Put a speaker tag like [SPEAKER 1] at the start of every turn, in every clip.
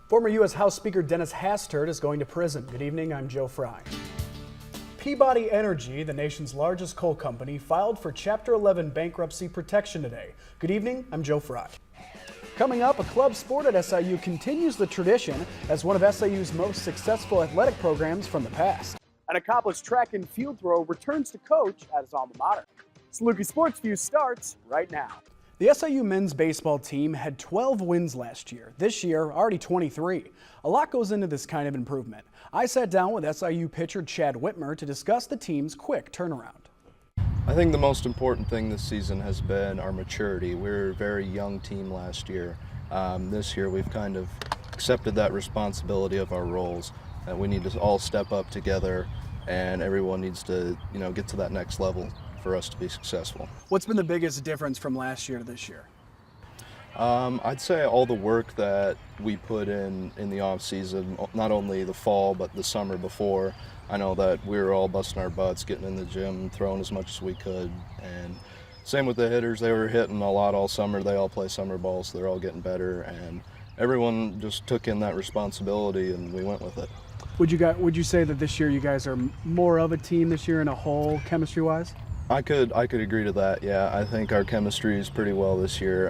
[SPEAKER 1] Former U.S. House Speaker Dennis Hastert is going to prison. Good evening, I'm Joe Frye. Peabody Energy, the nation's largest coal company, filed for Chapter 11 bankruptcy protection today. Good evening, I'm Joe Frye. Coming up, a club sport at SIU continues the tradition as one of SIU's most successful athletic programs from the past. An accomplished track and field thrower returns to coach at his alma mater. Saluki Sports View starts right now. The SIU men's baseball team had 12 wins last year. This year, already 23. A lot goes into this kind of improvement. I sat down with SIU pitcher Chad Whitmer to discuss the team's quick turnaround.
[SPEAKER 2] I think the most important thing this season has been our maturity. We were a very young team last year. This year we've kind of accepted that responsibility of our roles, that we need to all step up together and everyone needs to, get to that next level for us to be successful.
[SPEAKER 1] What's been the biggest difference from last year to this year?
[SPEAKER 2] I'd say all the work that we put in the off season, not only the fall but the summer before. I know that we were all busting our butts, getting in the gym, throwing as much as we could, and same with the hitters. They were hitting a lot all summer. They all play summer ball, so they're all getting better, and everyone just took in that responsibility and we went with it.
[SPEAKER 1] Would you say that this year you guys are more of a team this year in a whole, chemistry-wise?
[SPEAKER 2] I could agree to that. Yeah, I think our chemistry is pretty well this year.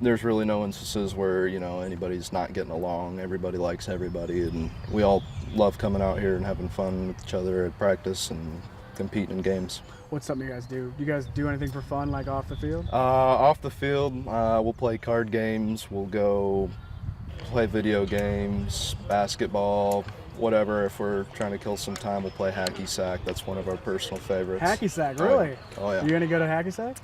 [SPEAKER 2] There's really no instances where anybody's not getting along. Everybody likes everybody, and we all love coming out here and having fun with each other at practice and competing in games.
[SPEAKER 1] What's something you guys do? Do you guys do anything for fun, like off the field?
[SPEAKER 2] Off the field, we'll play card games. We'll go play video games, basketball, whatever. If we're trying to kill some time, we'll play hacky sack. That's one of our personal favorites.
[SPEAKER 1] Hacky sack, really?
[SPEAKER 2] Oh yeah.
[SPEAKER 1] You gonna go to hacky sack?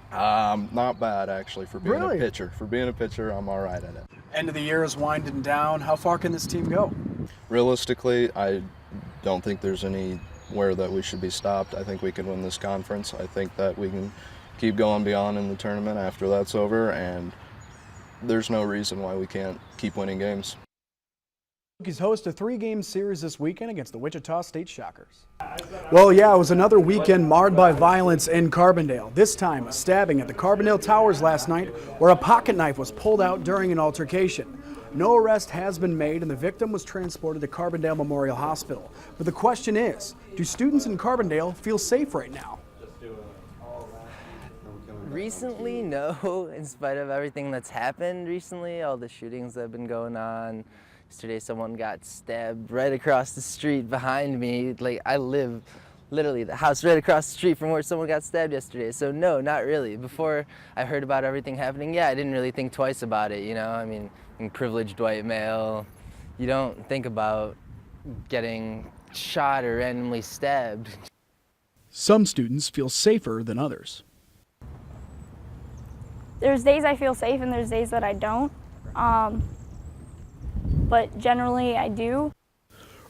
[SPEAKER 2] Not bad actually for being
[SPEAKER 1] Really?
[SPEAKER 2] a pitcher. For being a pitcher, I'm all right at it.
[SPEAKER 1] End of the year is winding down. How far can this team go?
[SPEAKER 2] Realistically, I don't think there's anywhere that we should be stopped. I think we can win this conference. I think that we can keep going beyond in the tournament after that's over, and there's no reason why we can't keep winning games.
[SPEAKER 1] He's host a 3-game series this weekend against the Wichita State Shockers. Well, yeah, it was another weekend marred by violence in Carbondale. This time, a stabbing at the Carbondale Towers last night where a pocket knife was pulled out during an altercation. No arrest has been made and the victim was transported to Carbondale Memorial Hospital. But the question is, do students in Carbondale feel safe right now?
[SPEAKER 3] Recently, no, in spite of everything that's happened recently, all the shootings that have been going on. Yesterday, someone got stabbed right across the street behind me. Like, I live literally the house right across the street from where someone got stabbed yesterday. So no, not really. Before I heard about everything happening, yeah, I didn't really think twice about it, I mean, I'm privileged white male. You don't think about getting shot or randomly stabbed.
[SPEAKER 1] Some students feel safer than others.
[SPEAKER 4] There's days I feel safe and there's days that I don't. But generally I do.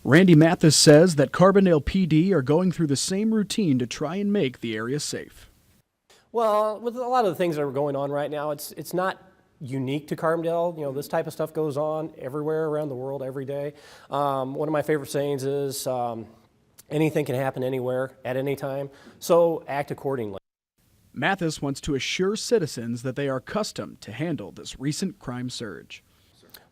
[SPEAKER 1] Randy Mathis says that Carbondale PD are going through the same routine to try and make the area safe.
[SPEAKER 5] Well, with a lot of the things that are going on right now, it's not unique to Carbondale. This type of stuff goes on everywhere around the world every day. One of my favorite sayings is anything can happen anywhere at any time, so act accordingly.
[SPEAKER 1] Mathis wants to assure citizens that they are accustomed to handle this recent crime surge.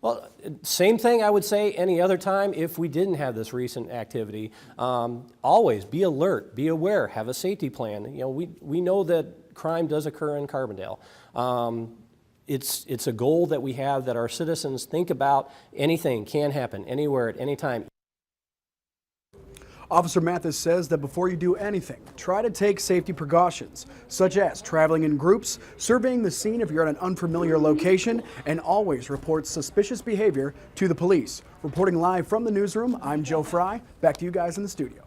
[SPEAKER 5] Well, same thing I would say any other time if we didn't have this recent activity. Always be alert, be aware, have a safety plan. We know that crime does occur in Carbondale. It's a goal that we have that our citizens think about anything can happen anywhere at any time.
[SPEAKER 1] Officer Mathis says that before you do anything, try to take safety precautions, such as traveling in groups, surveying the scene if you're at an unfamiliar location, and always report suspicious behavior to the police. Reporting live from the newsroom, I'm Joe Frye. Back to you guys in the studio.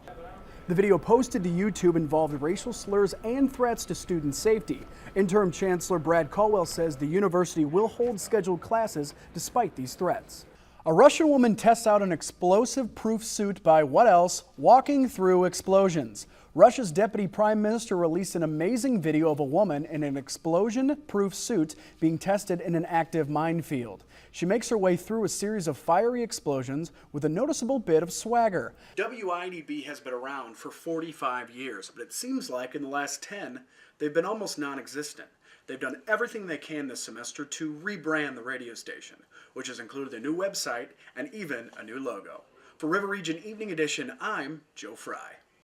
[SPEAKER 1] The video posted to YouTube involved racial slurs and threats to student safety. Interim Chancellor Brad Caldwell says the university will hold scheduled classes despite these threats. A Russian woman tests out an explosive-proof suit by what else? Walking through explosions. Russia's deputy prime minister released an amazing video of a woman in an explosion-proof suit being tested in an active minefield. She makes her way through a series of fiery explosions with a noticeable bit of swagger. WIDB has been around for 45 years, but it seems like in the last 10, they've been almost non-existent. they've done everything they can this semester to rebrand the radio station, which has included a new website and even a new logo. For River Region Evening Edition, I'm Joe Frye.